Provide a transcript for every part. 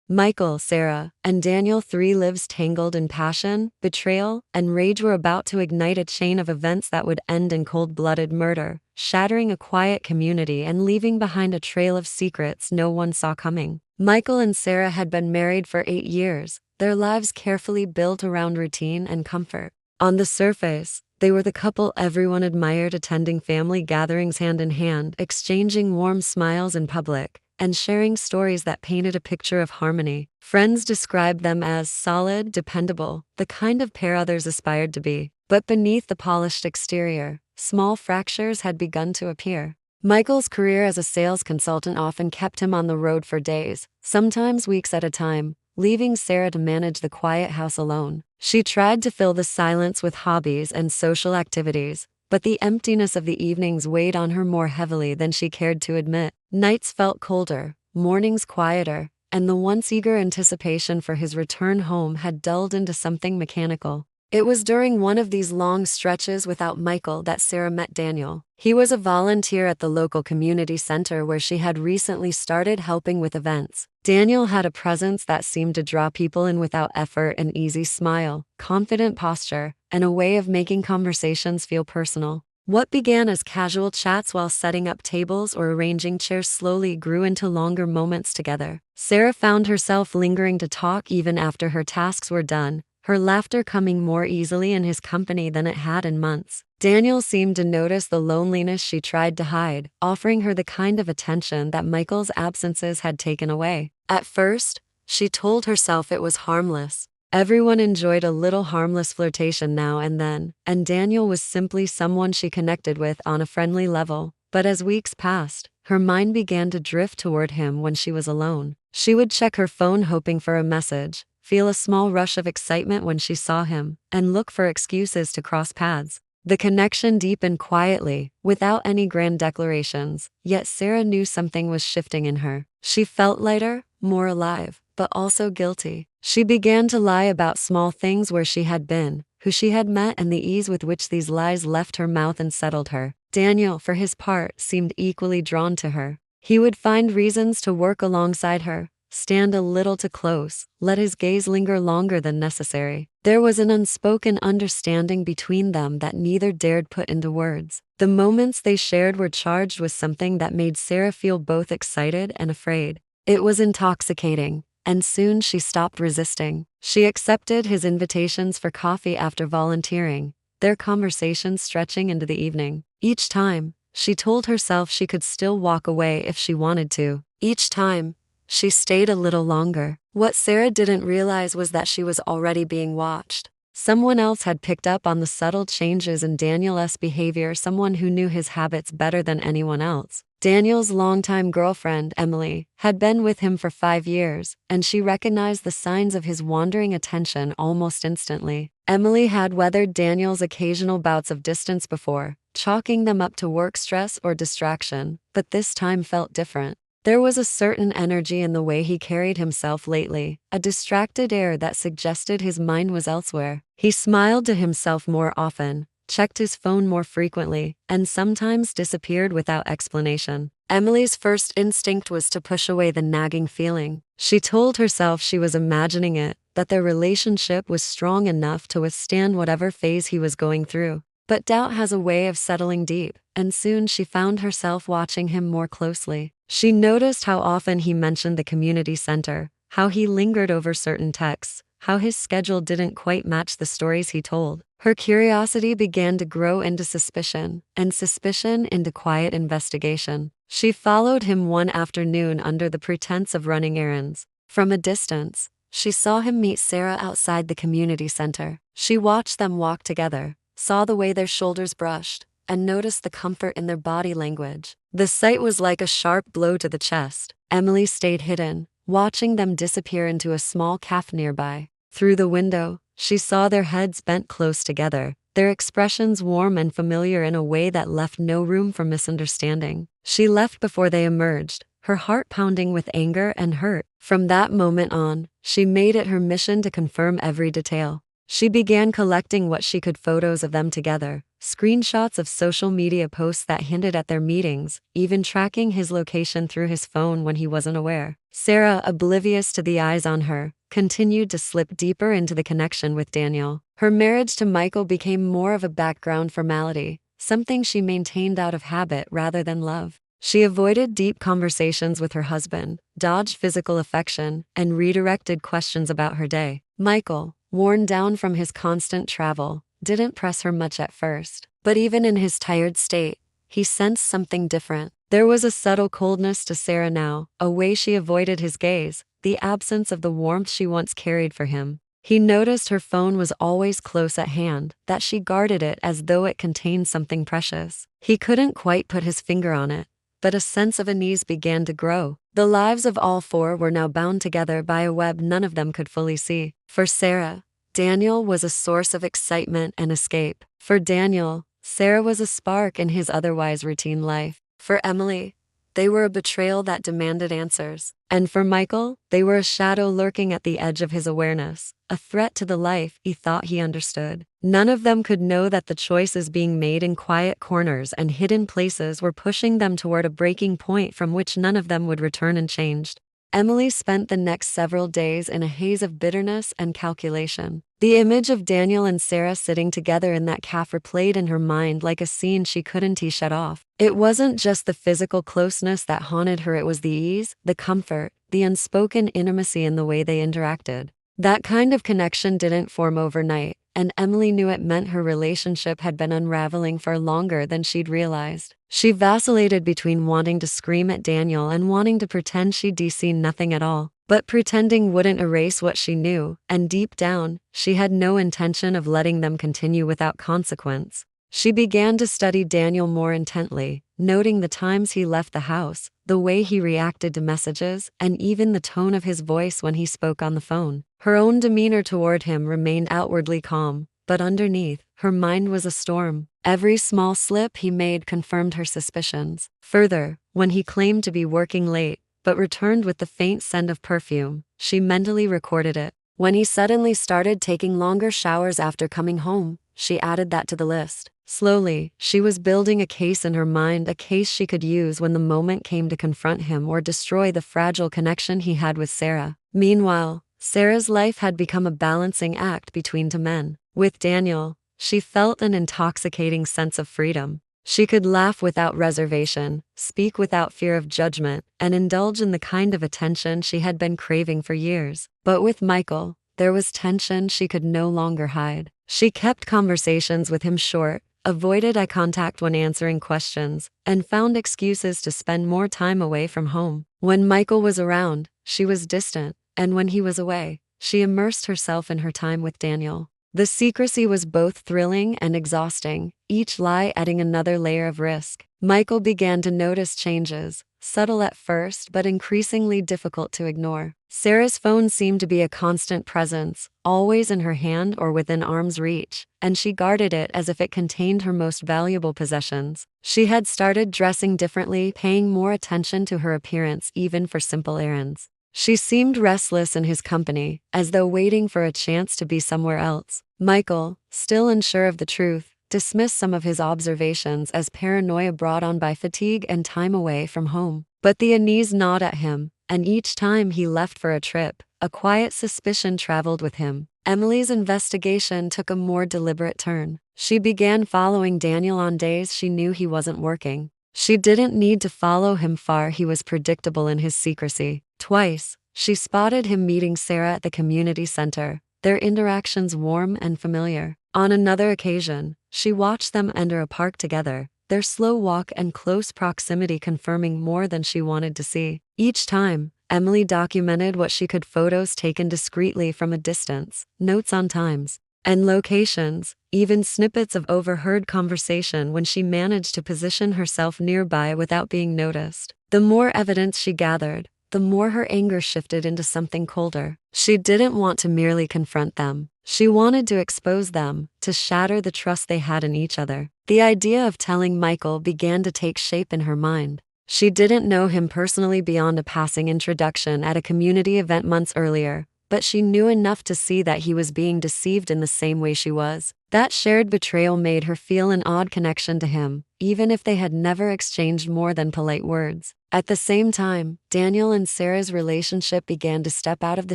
Michael, Sarah, and Daniel, three lives tangled in passion, betrayal, and rage, were about to ignite a chain of events that would end in cold-blooded murder, shattering a quiet community and leaving behind a trail of secrets no one saw coming. Michael and Sarah had been married for 8 years, their lives carefully built around routine and comfort. On the surface, they were the couple everyone admired, attending family gatherings hand in hand, exchanging warm smiles in public, and sharing stories that painted a picture of harmony. Friends described them as solid, dependable, the kind of pair others aspired to be. But beneath the polished exterior, small fractures had begun to appear. Michael's career as a sales consultant often kept him on the road for days, sometimes weeks at a time, leaving Sarah to manage the quiet house alone. She tried to fill the silence with hobbies and social activities, but the emptiness of the evenings weighed on her more heavily than she cared to admit. Nights felt colder, mornings quieter, and the once eager anticipation for his return home had dulled into something mechanical. It was during one of these long stretches without Michael that Sarah met Daniel. He was a volunteer at the local community center where she had recently started helping with events. Daniel had a presence that seemed to draw people in without effort: an easy smile, confident posture, and a way of making conversations feel personal. What began as casual chats while setting up tables or arranging chairs slowly grew into longer moments together. Sarah found herself lingering to talk even after her tasks were done, her laughter coming more easily in his company than it had in months. Daniel seemed to notice the loneliness she tried to hide, offering her the kind of attention that Michael's absences had taken away. At first, she told herself it was harmless. Everyone enjoyed a little harmless flirtation now and then, and Daniel was simply someone she connected with on a friendly level. But as weeks passed, her mind began to drift toward him when she was alone. She would check her phone hoping for a message, feel a small rush of excitement when she saw him, and look for excuses to cross paths. The connection deepened quietly, without any grand declarations, yet Sarah knew something was shifting in her. She felt lighter, more alive, but also guilty. She began to lie about small things: where she had been, who she had met, and the ease with which these lies left her mouth and settled her. Daniel, for his part, seemed equally drawn to her. He would find reasons to work alongside her, stand a little too close, let his gaze linger longer than necessary. There was an unspoken understanding between them that neither dared put into words. The moments they shared were charged with something that made Sarah feel both excited and afraid. It was intoxicating, and soon she stopped resisting. She accepted his invitations for coffee after volunteering, their conversations stretching into the evening. Each time, she told herself she could still walk away if she wanted to. Each time, she stayed a little longer. What Sarah didn't realize was that she was already being watched. Someone else had picked up on the subtle changes in Daniel's behavior, someone who knew his habits better than anyone else. Daniel's longtime girlfriend, Emily, had been with him for 5 years, and she recognized the signs of his wandering attention almost instantly. Emily had weathered Daniel's occasional bouts of distance before, chalking them up to work stress or distraction, but this time felt different. There was a certain energy in the way he carried himself lately, a distracted air that suggested his mind was elsewhere. He smiled to himself more often, checked his phone more frequently, and sometimes disappeared without explanation. Emily's first instinct was to push away the nagging feeling. She told herself she was imagining it, that their relationship was strong enough to withstand whatever phase he was going through. But doubt has a way of settling deep, and soon she found herself watching him more closely. She noticed how often he mentioned the community center, how he lingered over certain texts, how his schedule didn't quite match the stories he told. Her curiosity began to grow into suspicion, and suspicion into quiet investigation. She followed him one afternoon under the pretense of running errands. From a distance, she saw him meet Sarah outside the community center. She watched them walk together, saw the way their shoulders brushed, and noticed the comfort in their body language. The sight was like a sharp blow to the chest. Emily stayed hidden, watching them disappear into a small cafe nearby. Through the window, she saw their heads bent close together, their expressions warm and familiar in a way that left no room for misunderstanding. She left before they emerged, her heart pounding with anger and hurt. From that moment on, she made it her mission to confirm every detail. She began collecting what she could: photos of them together, screenshots of social media posts that hinted at their meetings, even tracking his location through his phone when he wasn't aware. Sarah, oblivious to the eyes on her, continued to slip deeper into the connection with Daniel. Her marriage to Michael became more of a background formality, something she maintained out of habit rather than love. She avoided deep conversations with her husband, dodged physical affection, and redirected questions about her day. Michael, worn down from his constant travel, didn't press her much at first. But even in his tired state, he sensed something different. There was a subtle coldness to Sarah now, a way she avoided his gaze, the absence of the warmth she once carried for him. He noticed her phone was always close at hand, that she guarded it as though it contained something precious. He couldn't quite put his finger on it, but a sense of unease began to grow. The lives of all four were now bound together by a web none of them could fully see. For Sarah, Daniel was a source of excitement and escape. For Daniel, Sarah was a spark in his otherwise routine life. For Emily, they were a betrayal that demanded answers. And for Michael, they were a shadow lurking at the edge of his awareness, a threat to the life he thought he understood. None of them could know that the choices being made in quiet corners and hidden places were pushing them toward a breaking point from which none of them would return unchanged. Emily spent the next several days in a haze of bitterness and calculation. The image of Daniel and Sarah sitting together in that cafe replayed in her mind like a scene she couldn't shut off. It wasn't just the physical closeness that haunted her, it was the ease, the comfort, the unspoken intimacy in the way they interacted. That kind of connection didn't form overnight, and Emily knew it meant her relationship had been unraveling for longer than she'd realized. She vacillated between wanting to scream at Daniel and wanting to pretend she'd seen nothing at all. But pretending wouldn't erase what she knew, and deep down, she had no intention of letting them continue without consequence. She began to study Daniel more intently, noting the times he left the house, the way he reacted to messages, and even the tone of his voice when he spoke on the phone. Her own demeanor toward him remained outwardly calm, but underneath, her mind was a storm. Every small slip he made confirmed her suspicions. Further, when he claimed to be working late, but returned with the faint scent of perfume, she mentally recorded it. When he suddenly started taking longer showers after coming home, she added that to the list. Slowly, she was building a case in her mind, a case she could use when the moment came to confront him or destroy the fragile connection he had with Sarah. Meanwhile, Sarah's life had become a balancing act between two men. With Daniel, she felt an intoxicating sense of freedom. She could laugh without reservation, speak without fear of judgment, and indulge in the kind of attention she had been craving for years. But with Michael, there was tension she could no longer hide. She kept conversations with him short, avoided eye contact when answering questions, and found excuses to spend more time away from home. When Michael was around, she was distant, and when he was away, she immersed herself in her time with Daniel. The secrecy was both thrilling and exhausting, each lie adding another layer of risk. Michael began to notice changes, subtle at first but increasingly difficult to ignore. Sarah's phone seemed to be a constant presence, always in her hand or within arm's reach, and she guarded it as if it contained her most valuable possessions. She had started dressing differently, paying more attention to her appearance even for simple errands. She seemed restless in his company, as though waiting for a chance to be somewhere else. Michael, still unsure of the truth, dismissed some of his observations as paranoia brought on by fatigue and time away from home. But the unease gnawed at him, and each time he left for a trip, a quiet suspicion traveled with him. Emily's investigation took a more deliberate turn. She began following Daniel on days she knew he wasn't working. She didn't need to follow him far, he was predictable in his secrecy. Twice, she spotted him meeting Sarah at the community center, their interactions warm and familiar. On another occasion, she watched them enter a park together, their slow walk and close proximity confirming more than she wanted to see. Each time, Emily documented what she could, photos taken discreetly from a distance, notes on times and locations, even snippets of overheard conversation when she managed to position herself nearby without being noticed. The more evidence she gathered, the more her anger shifted into something colder. She didn't want to merely confront them. She wanted to expose them, to shatter the trust they had in each other. The idea of telling Michael began to take shape in her mind. She didn't know him personally beyond a passing introduction at a community event months earlier, but she knew enough to see that he was being deceived in the same way she was. That shared betrayal made her feel an odd connection to him, even if they had never exchanged more than polite words. At the same time, Daniel and Sarah's relationship began to step out of the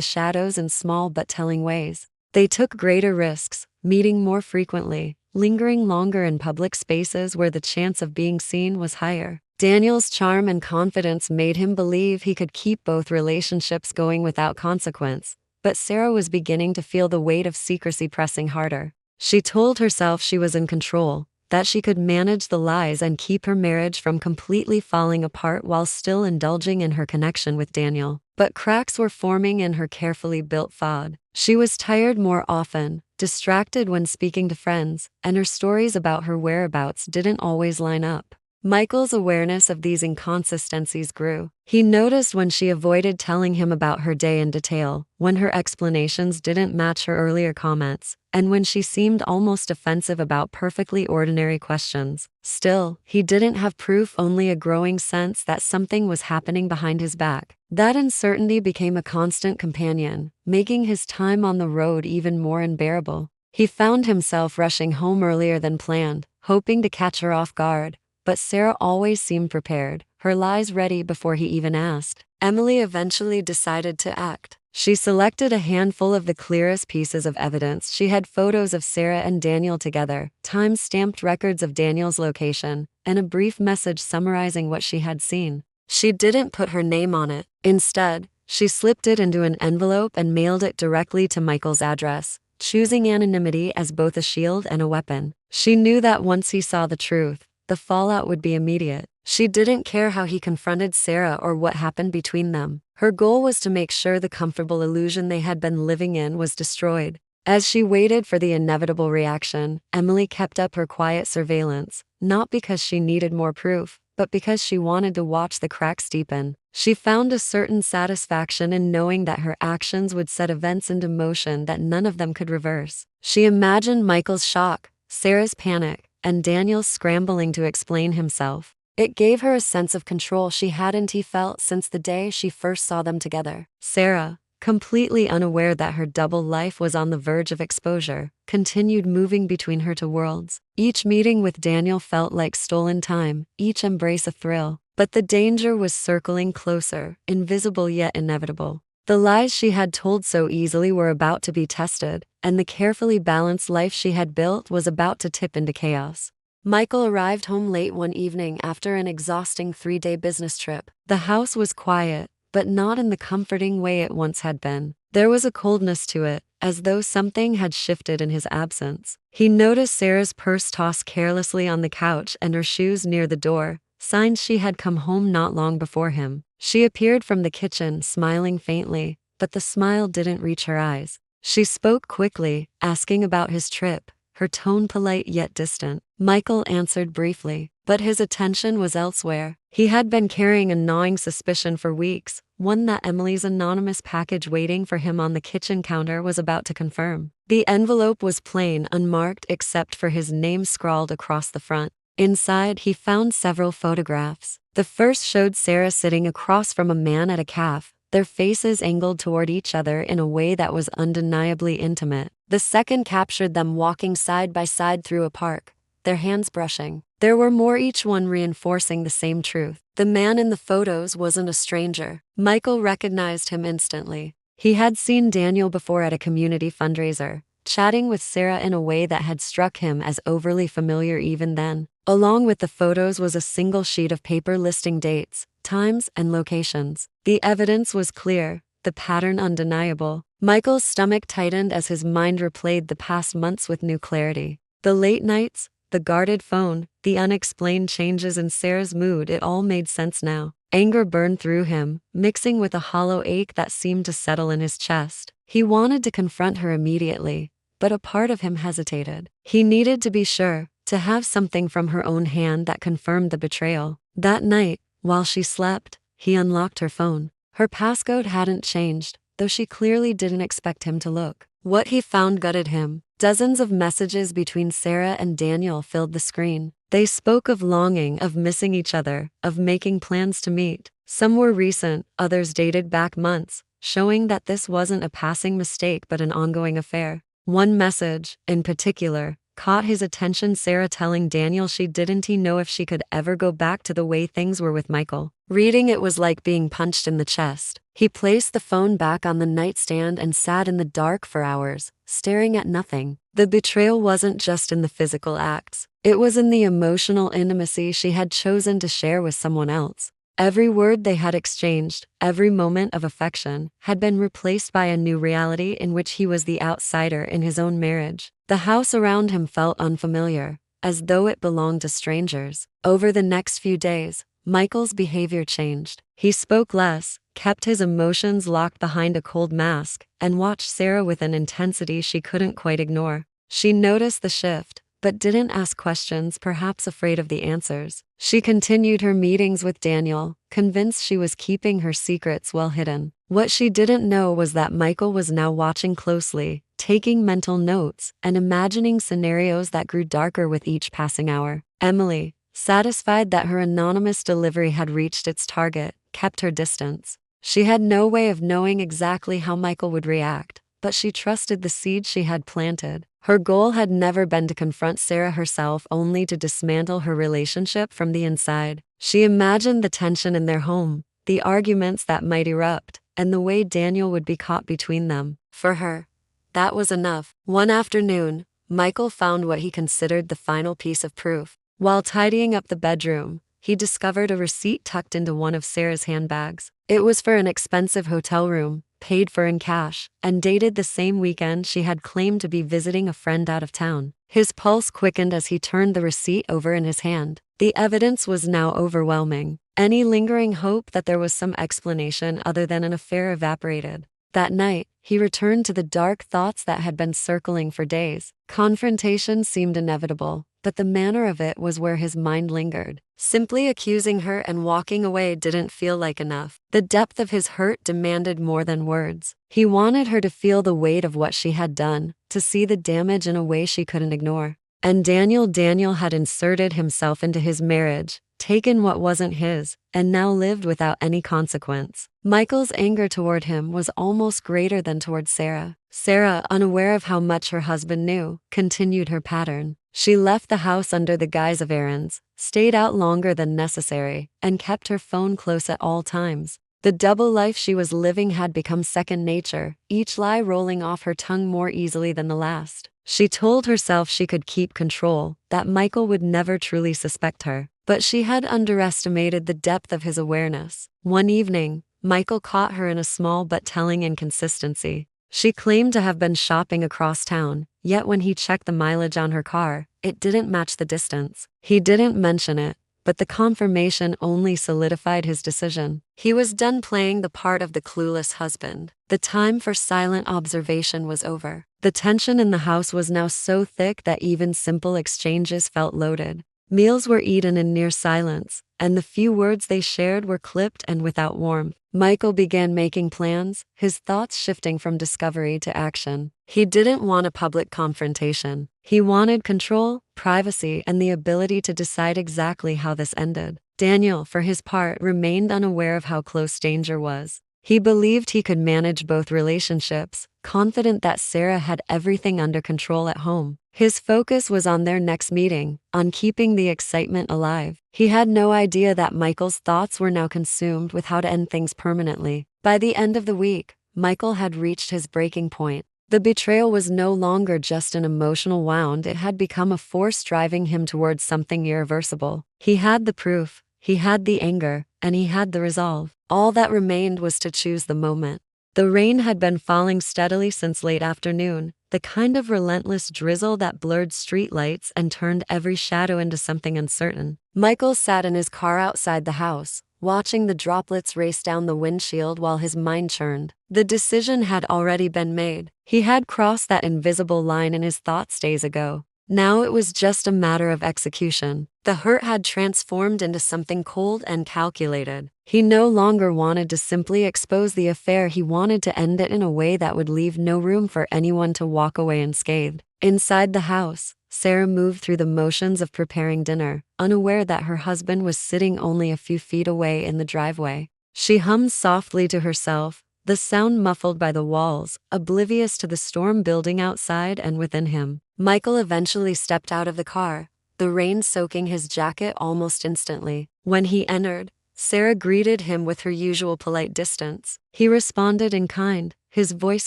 shadows in small but telling ways. They took greater risks, meeting more frequently, lingering longer in public spaces where the chance of being seen was higher. Daniel's charm and confidence made him believe he could keep both relationships going without consequence, but Sarah was beginning to feel the weight of secrecy pressing harder. She told herself she was in control, that she could manage the lies and keep her marriage from completely falling apart while still indulging in her connection with Daniel. But cracks were forming in her carefully built facade. She was tired more often, distracted when speaking to friends, and her stories about her whereabouts didn't always line up. Michael's awareness of these inconsistencies grew. He noticed when she avoided telling him about her day in detail, when her explanations didn't match her earlier comments, and when she seemed almost offensive about perfectly ordinary questions. Still, he didn't have proof, only a growing sense that something was happening behind his back. That uncertainty became a constant companion, making his time on the road even more unbearable. He found himself rushing home earlier than planned, hoping to catch her off guard. But Sarah always seemed prepared, her lies ready before he even asked. Emily eventually decided to act. She selected a handful of the clearest pieces of evidence. She had photos of Sarah and Daniel together, time-stamped records of Daniel's location, and a brief message summarizing what she had seen. She didn't put her name on it. Instead, she slipped it into an envelope and mailed it directly to Michael's address, choosing anonymity as both a shield and a weapon. She knew that once he saw the truth, the fallout would be immediate. She didn't care how he confronted Sarah or what happened between them. Her goal was to make sure the comfortable illusion they had been living in was destroyed. As she waited for the inevitable reaction, Emily kept up her quiet surveillance, not because she needed more proof, but because she wanted to watch the cracks deepen. She found a certain satisfaction in knowing that her actions would set events into motion that none of them could reverse. She imagined Michael's shock, Sarah's panic, and Daniel's scrambling to explain himself. It gave her a sense of control she hadn't felt since the day she first saw them together. Sarah, completely unaware that her double life was on the verge of exposure, continued moving between her two worlds. Each meeting with Daniel felt like stolen time, each embrace a thrill. But the danger was circling closer, invisible yet inevitable. The lies she had told so easily were about to be tested, and the carefully balanced life she had built was about to tip into chaos. Michael arrived home late one evening after an exhausting 3-day business trip. The house was quiet, but not in the comforting way it once had been. There was a coldness to it, as though something had shifted in his absence. He noticed Sarah's purse tossed carelessly on the couch and her shoes near the door, signs she had come home not long before him. She appeared from the kitchen, smiling faintly, but the smile didn't reach her eyes. She spoke quickly, asking about his trip, her tone polite yet distant. Michael answered briefly, but his attention was elsewhere. He had been carrying a gnawing suspicion for weeks, one that Emily's anonymous package waiting for him on the kitchen counter was about to confirm. The envelope was plain, unmarked except for his name scrawled across the front. Inside, he found several photographs. The first showed Sarah sitting across from a man at a cafe, their faces angled toward each other in a way that was undeniably intimate. The second captured them walking side by side through a park, their hands brushing. There were more, each one reinforcing the same truth. The man in the photos wasn't a stranger. Michael recognized him instantly. He had seen Daniel before at a community fundraiser, chatting with Sarah in a way that had struck him as overly familiar even then. Along with the photos was a single sheet of paper listing dates, times, and locations. The evidence was clear, the pattern undeniable. Michael's stomach tightened as his mind replayed the past months with new clarity. The late nights, the guarded phone, the unexplained changes in Sarah's mood, it all made sense now. Anger burned through him, mixing with a hollow ache that seemed to settle in his chest. He wanted to confront her immediately, but a part of him hesitated. He needed to be sure, to have something from her own hand that confirmed the betrayal. That night, while she slept, he unlocked her phone. Her passcode hadn't changed, though she clearly didn't expect him to look. What he found gutted him. Dozens of messages between Sarah and Daniel filled the screen. They spoke of longing, of missing each other, of making plans to meet. Some were recent, others dated back months, showing that this wasn't a passing mistake but an ongoing affair. One message, in particular, caught his attention, Sarah telling Daniel she didn't know if she could ever go back to the way things were with Michael. Reading it was like being punched in the chest. He placed the phone back on the nightstand and sat in the dark for hours, staring at nothing. The betrayal wasn't just in the physical acts. It was in the emotional intimacy she had chosen to share with someone else. Every word they had exchanged, every moment of affection, had been replaced by a new reality in which he was the outsider in his own marriage. The house around him felt unfamiliar, as though it belonged to strangers. Over the next few days, Michael's behavior changed. He spoke less, kept his emotions locked behind a cold mask, and watched Sarah with an intensity she couldn't quite ignore. She noticed the shift, but didn't ask questions, perhaps afraid of the answers. She continued her meetings with Daniel, convinced she was keeping her secrets well hidden. What she didn't know was that Michael was now watching closely, taking mental notes, and imagining scenarios that grew darker with each passing hour. Emily, satisfied that her anonymous delivery had reached its target, kept her distance. She had no way of knowing exactly how Michael would react, but she trusted the seed she had planted. Her goal had never been to confront Sarah herself, only to dismantle her relationship from the inside. She imagined the tension in their home, the arguments that might erupt, and the way Daniel would be caught between them. For her, that was enough. One afternoon, Michael found what he considered the final piece of proof. While tidying up the bedroom, he discovered a receipt tucked into one of Sarah's handbags. It was for an expensive hotel room, paid for in cash, and dated the same weekend she had claimed to be visiting a friend out of town. His pulse quickened as he turned the receipt over in his hand. The evidence was now overwhelming. Any lingering hope that there was some explanation other than an affair evaporated. That night, he returned to the dark thoughts that had been circling for days. Confrontation seemed inevitable, but the manner of it was where his mind lingered. Simply accusing her and walking away didn't feel like enough. The depth of his hurt demanded more than words. He wanted her to feel the weight of what she had done, to see the damage in a way she couldn't ignore. And Daniel had inserted himself into his marriage, taken what wasn't his, and now lived without any consequence. Michael's anger toward him was almost greater than toward Sarah. Sarah, unaware of how much her husband knew, continued her pattern. She left the house under the guise of errands, stayed out longer than necessary, and kept her phone close at all times. The double life she was living had become second nature, each lie rolling off her tongue more easily than the last. She told herself she could keep control, that Michael would never truly suspect her. But she had underestimated the depth of his awareness. One evening, Michael caught her in a small but telling inconsistency. She claimed to have been shopping across town, yet when he checked the mileage on her car, it didn't match the distance. He didn't mention it, but the confirmation only solidified his decision. He was done playing the part of the clueless husband. The time for silent observation was over. The tension in the house was now so thick that even simple exchanges felt loaded. Meals were eaten in near silence, and the few words they shared were clipped and without warmth. Michael began making plans, his thoughts shifting from discovery to action. He didn't want a public confrontation. He wanted control, privacy, and the ability to decide exactly how this ended. Daniel, for his part, remained unaware of how close danger was. He believed he could manage both relationships, confident that Sarah had everything under control at home. His focus was on their next meeting, on keeping the excitement alive. He had no idea that Michael's thoughts were now consumed with how to end things permanently. By the end of the week, Michael had reached his breaking point. The betrayal was no longer just an emotional wound, it had become a force driving him towards something irreversible. He had the proof, he had the anger, and he had the resolve. All that remained was to choose the moment. The rain had been falling steadily since late afternoon, the kind of relentless drizzle that blurred streetlights and turned every shadow into something uncertain. Michael sat in his car outside the house, watching the droplets race down the windshield while his mind churned. The decision had already been made. He had crossed that invisible line in his thoughts days ago. Now it was just a matter of execution. The hurt had transformed into something cold and calculated. He no longer wanted to simply expose the affair, he wanted to end it in a way that would leave no room for anyone to walk away unscathed. Inside the house, Sarah moved through the motions of preparing dinner, unaware that her husband was sitting only a few feet away in the driveway. She hummed softly to herself, the sound muffled by the walls, oblivious to the storm building outside and within him. Michael eventually stepped out of the car, the rain soaking his jacket almost instantly. When he entered, Sarah greeted him with her usual polite distance. He responded in kind, his voice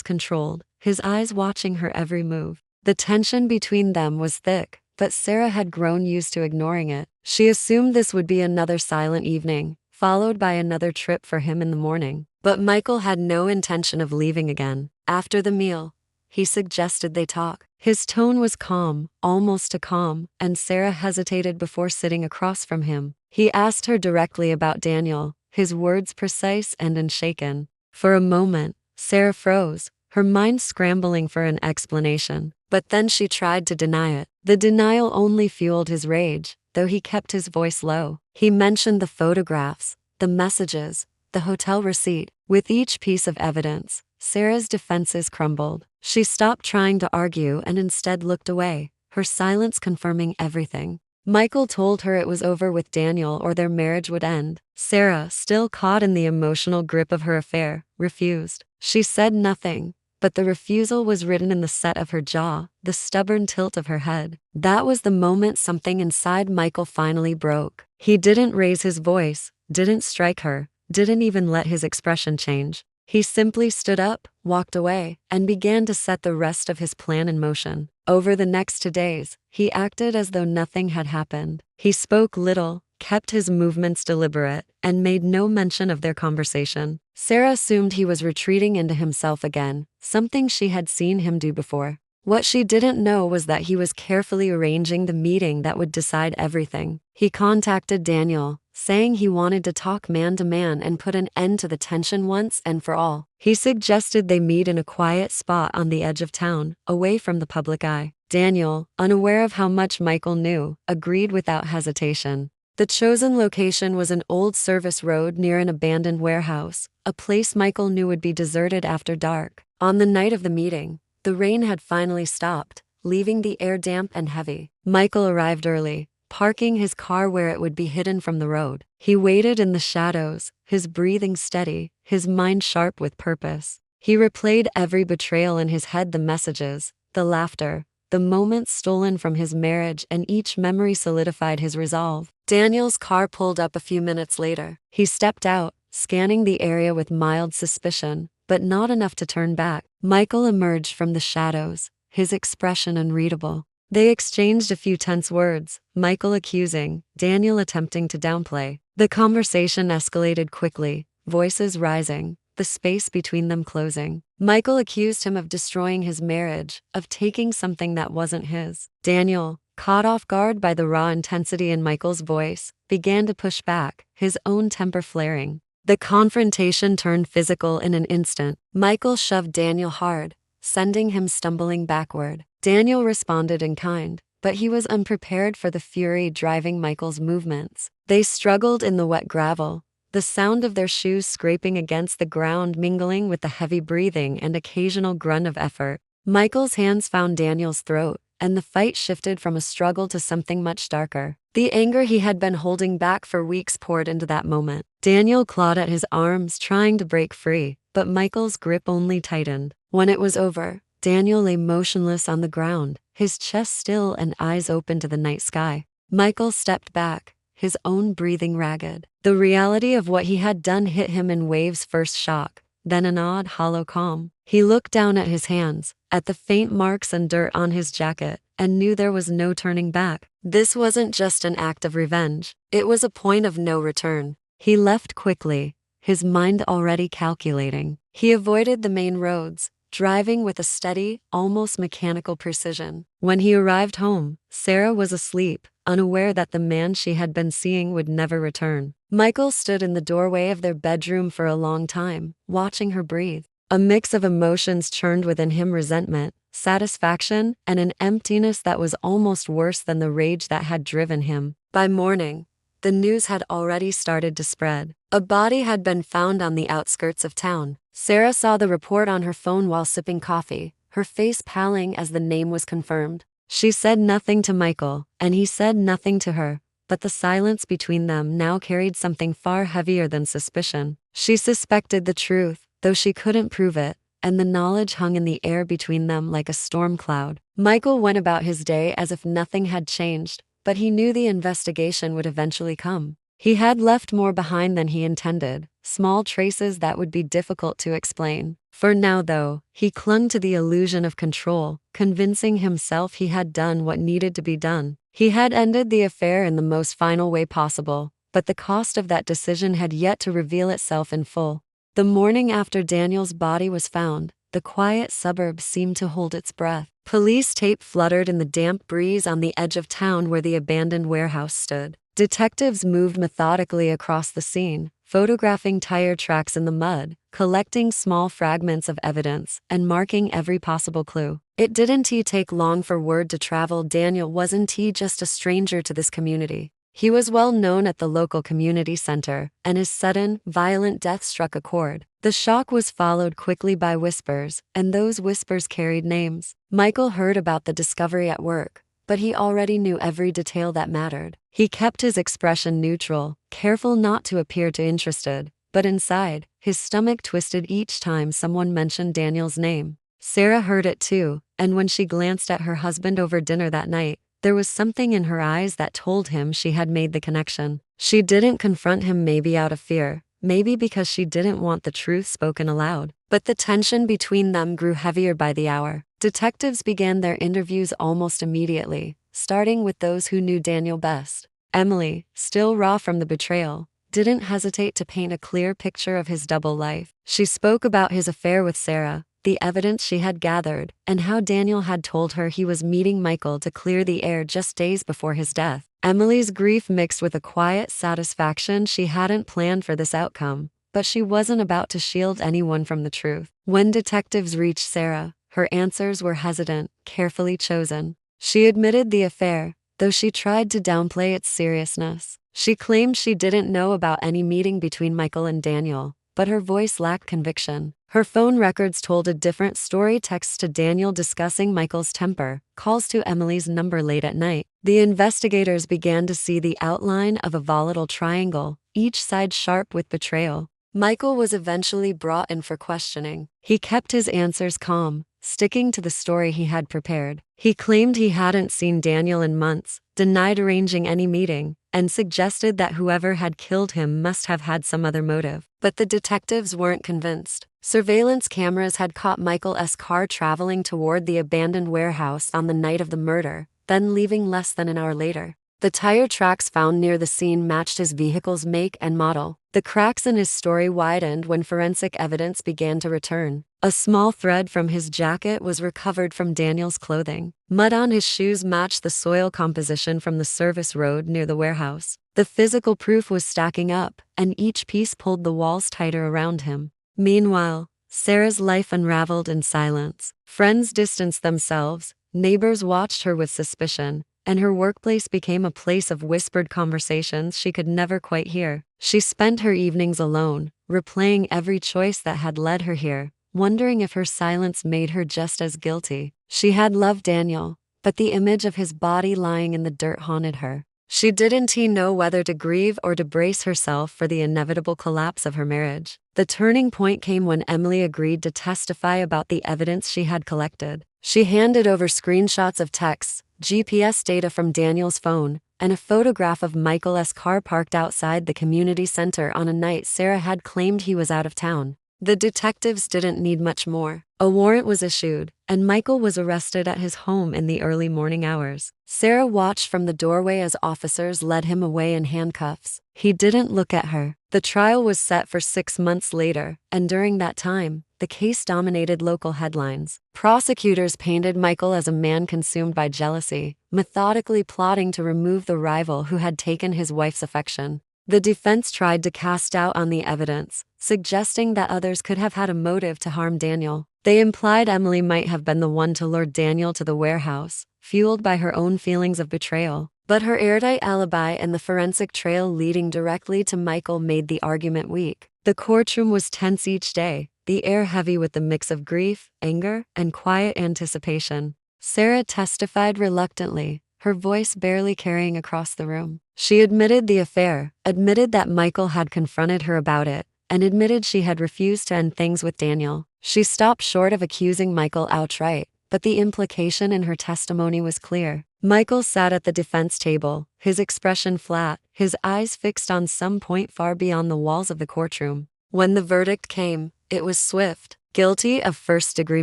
controlled, his eyes watching her every move. The tension between them was thick, but Sarah had grown used to ignoring it. She assumed this would be another silent evening, followed by another trip for him in the morning. But Michael had no intention of leaving again. After the meal, he suggested they talk. His tone was calm, almost too calm, and Sarah hesitated before sitting across from him. He asked her directly about Daniel, his words precise and unshaken. For a moment, Sarah froze, her mind scrambling for an explanation. But then she tried to deny it. The denial only fueled his rage, though he kept his voice low. He mentioned the photographs, the messages, the hotel receipt. With each piece of evidence, Sarah's defenses crumbled. She stopped trying to argue and instead looked away, her silence confirming everything. Michael told her it was over with Daniel or their marriage would end. Sarah, still caught in the emotional grip of her affair, refused. She said nothing, but the refusal was written in the set of her jaw, the stubborn tilt of her head. That was the moment something inside Michael finally broke. He didn't raise his voice, didn't strike her, didn't even let his expression change. He simply stood up, walked away, and began to set the rest of his plan in motion. Over the next 2 days, he acted as though nothing had happened. He spoke little, kept his movements deliberate, and made no mention of their conversation. Sarah assumed he was retreating into himself again, something she had seen him do before. What she didn't know was that he was carefully arranging the meeting that would decide everything. He contacted Daniel, saying he wanted to talk man to man and put an end to the tension once and for all. He suggested they meet in a quiet spot on the edge of town, away from the public eye. Daniel, unaware of how much Michael knew, agreed without hesitation. The chosen location was an old service road near an abandoned warehouse, a place Michael knew would be deserted after dark. On the night of the meeting, the rain had finally stopped, leaving the air damp and heavy. Michael arrived early, parking his car where it would be hidden from the road. He waited in the shadows, his breathing steady, his mind sharp with purpose. He replayed every betrayal in his head, the messages, the laughter, the moments stolen from his marriage, and each memory solidified his resolve. Daniel's car pulled up a few minutes later. He stepped out, scanning the area with mild suspicion, but not enough to turn back. Michael emerged from the shadows, his expression unreadable. They exchanged a few tense words, Michael accusing, Daniel attempting to downplay. The conversation escalated quickly, voices rising, the space between them closing. Michael accused him of destroying his marriage, of taking something that wasn't his. Daniel, caught off guard by the raw intensity in Michael's voice, began to push back, his own temper flaring. The confrontation turned physical in an instant. Michael shoved Daniel hard, sending him stumbling backward. Daniel responded in kind, but he was unprepared for the fury driving Michael's movements. They struggled in the wet gravel, the sound of their shoes scraping against the ground mingling with the heavy breathing and occasional grunt of effort. Michael's hands found Daniel's throat, and the fight shifted from a struggle to something much darker. The anger he had been holding back for weeks poured into that moment. Daniel clawed at his arms, trying to break free, but Michael's grip only tightened. When it was over, Daniel lay motionless on the ground, his chest still and eyes open to the night sky. Michael stepped back, his own breathing ragged. The reality of what he had done hit him in waves, first shock, then an odd, hollow calm. He looked down at his hands, at the faint marks and dirt on his jacket, and knew there was no turning back. This wasn't just an act of revenge, it was a point of no return. He left quickly, his mind already calculating. He avoided the main roads, driving with a steady, almost mechanical precision. When he arrived home, Sarah was asleep, unaware that the man she had been seeing would never return. Michael stood in the doorway of their bedroom for a long time, watching her breathe. A mix of emotions churned within him: resentment, satisfaction, and an emptiness that was almost worse than the rage that had driven him. By morning, the news had already started to spread. A body had been found on the outskirts of town. Sarah saw the report on her phone while sipping coffee, her face paling as the name was confirmed. She said nothing to Michael, and he said nothing to her, but the silence between them now carried something far heavier than suspicion. She suspected the truth, though she couldn't prove it, and the knowledge hung in the air between them like a storm cloud. Michael went about his day as if nothing had changed, but he knew the investigation would eventually come. He had left more behind than he intended, small traces that would be difficult to explain. For now, though, he clung to the illusion of control, convincing himself he had done what needed to be done. He had ended the affair in the most final way possible, but the cost of that decision had yet to reveal itself in full. The morning after Daniel's body was found, the quiet suburb seemed to hold its breath. Police tape fluttered in the damp breeze on the edge of town where the abandoned warehouse stood. Detectives moved methodically across the scene, photographing tire tracks in the mud, collecting small fragments of evidence, and marking every possible clue. It didn't take long for word to travel. Daniel wasn't just a stranger to this community. He was well known at the local community center, and his sudden, violent death struck a chord. The shock was followed quickly by whispers, and those whispers carried names. Michael heard about the discovery at work, but he already knew every detail that mattered. He kept his expression neutral, careful not to appear too interested, but inside, his stomach twisted each time someone mentioned Daniel's name. Sarah heard it too, and when she glanced at her husband over dinner that night, there was something in her eyes that told him she had made the connection. She didn't confront him, maybe out of fear, maybe because she didn't want the truth spoken aloud. But the tension between them grew heavier by the hour. Detectives began their interviews almost immediately, starting with those who knew Daniel best. Emily, still raw from the betrayal, didn't hesitate to paint a clear picture of his double life. She spoke about his affair with Sarah, the evidence she had gathered, and how Daniel had told her he was meeting Michael to clear the air just days before his death. Emily's grief mixed with a quiet satisfaction. She hadn't planned for this outcome, but she wasn't about to shield anyone from the truth. When detectives reached Sarah, her answers were hesitant, carefully chosen. She admitted the affair, though she tried to downplay its seriousness. She claimed she didn't know about any meeting between Michael and Daniel, but her voice lacked conviction. Her phone records told a different story: texts to Daniel discussing Michael's temper, calls to Emily's number late at night. The investigators began to see the outline of a volatile triangle, each side sharp with betrayal. Michael was eventually brought in for questioning. He kept his answers calm, sticking to the story he had prepared. He claimed he hadn't seen Daniel in months, denied arranging any meeting, and suggested that whoever had killed him must have had some other motive. But the detectives weren't convinced. Surveillance cameras had caught Michael's car traveling toward the abandoned warehouse on the night of the murder, then leaving less than an hour later. The tire tracks found near the scene matched his vehicle's make and model. The cracks in his story widened when forensic evidence began to return. A small thread from his jacket was recovered from Daniel's clothing. Mud on his shoes matched the soil composition from the service road near the warehouse. The physical proof was stacking up, and each piece pulled the walls tighter around him. Meanwhile, Sarah's life unraveled in silence. Friends distanced themselves, neighbors watched her with suspicion, and her workplace became a place of whispered conversations she could never quite hear. She spent her evenings alone, replaying every choice that had led her here, wondering if her silence made her just as guilty. She had loved Daniel, but the image of his body lying in the dirt haunted her. She didn't know whether to grieve or to brace herself for the inevitable collapse of her marriage. The turning point came when Emily agreed to testify about the evidence she had collected. She handed over screenshots of texts, GPS data from Daniel's phone, and a photograph of Michael's car parked outside the community center on a night Sarah had claimed he was out of town. The detectives didn't need much more. A warrant was issued, and Michael was arrested at his home in the early morning hours. Sarah watched from the doorway as officers led him away in handcuffs. He didn't look at her. The trial was set for 6 months later, and during that time, the case dominated local headlines. Prosecutors painted Michael as a man consumed by jealousy, methodically plotting to remove the rival who had taken his wife's affection. The defense tried to cast doubt on the evidence, suggesting that others could have had a motive to harm Daniel. They implied Emily might have been the one to lure Daniel to the warehouse, fueled by her own feelings of betrayal. But her airtight alibi and the forensic trail leading directly to Michael made the argument weak. The courtroom was tense each day, the air heavy with the mix of grief, anger, and quiet anticipation. Sarah testified reluctantly, her voice barely carrying across the room. She admitted the affair, admitted that Michael had confronted her about it, and admitted she had refused to end things with Daniel. She stopped short of accusing Michael outright, but the implication in her testimony was clear. Michael sat at the defense table, his expression flat, his eyes fixed on some point far beyond the walls of the courtroom. When the verdict came, it was swift. Guilty of first-degree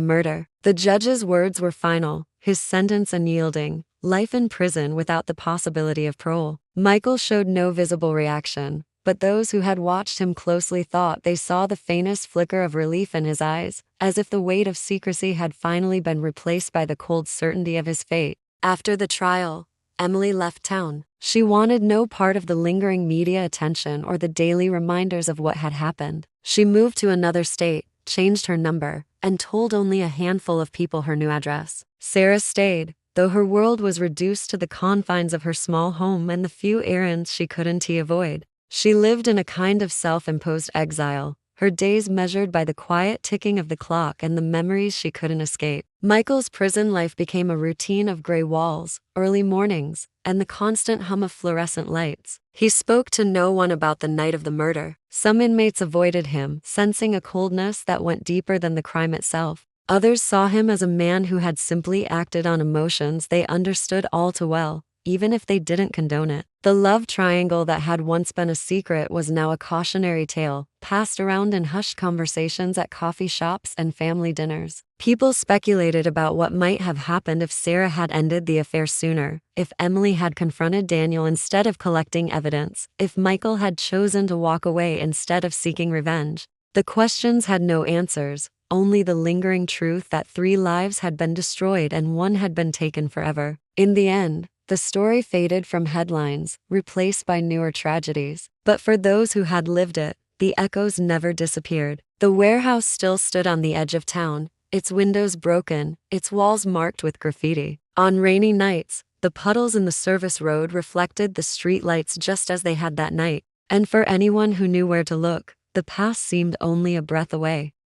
murder. The judge's words were final, his sentence unyielding, life in prison without the possibility of parole. Michael showed no visible reaction, but those who had watched him closely thought they saw the faintest flicker of relief in his eyes, as if the weight of secrecy had finally been replaced by the cold certainty of his fate. After the trial, Emily left town. She wanted no part of the lingering media attention or the daily reminders of what had happened. She moved to another state, changed her number, and told only a handful of people her new address. Sarah stayed, though her world was reduced to the confines of her small home and the few errands she couldn't avoid. She lived in a kind of self-imposed exile, her days measured by the quiet ticking of the clock and the memories she couldn't escape. Michael's prison life became a routine of gray walls, early mornings, and the constant hum of fluorescent lights. He spoke to no one about the night of the murder. Some inmates avoided him, sensing a coldness that went deeper than the crime itself. Others saw him as a man who had simply acted on emotions they understood all too well, even if they didn't condone it. The love triangle that had once been a secret was now a cautionary tale, passed around in hushed conversations at coffee shops and family dinners. People speculated about what might have happened if Sarah had ended the affair sooner, if Emily had confronted Daniel instead of collecting evidence, if Michael had chosen to walk away instead of seeking revenge. The questions had no answers, only the lingering truth that 3 lives had been destroyed and 1 had been taken forever. In the end, the story faded from headlines, replaced by newer tragedies. But for those who had lived it, the echoes never disappeared. The warehouse still stood on the edge of town, its windows broken, its walls marked with graffiti. On rainy nights, the puddles in the service road reflected the streetlights just as they had that night. And for anyone who knew where to look, the past seemed only a breath away.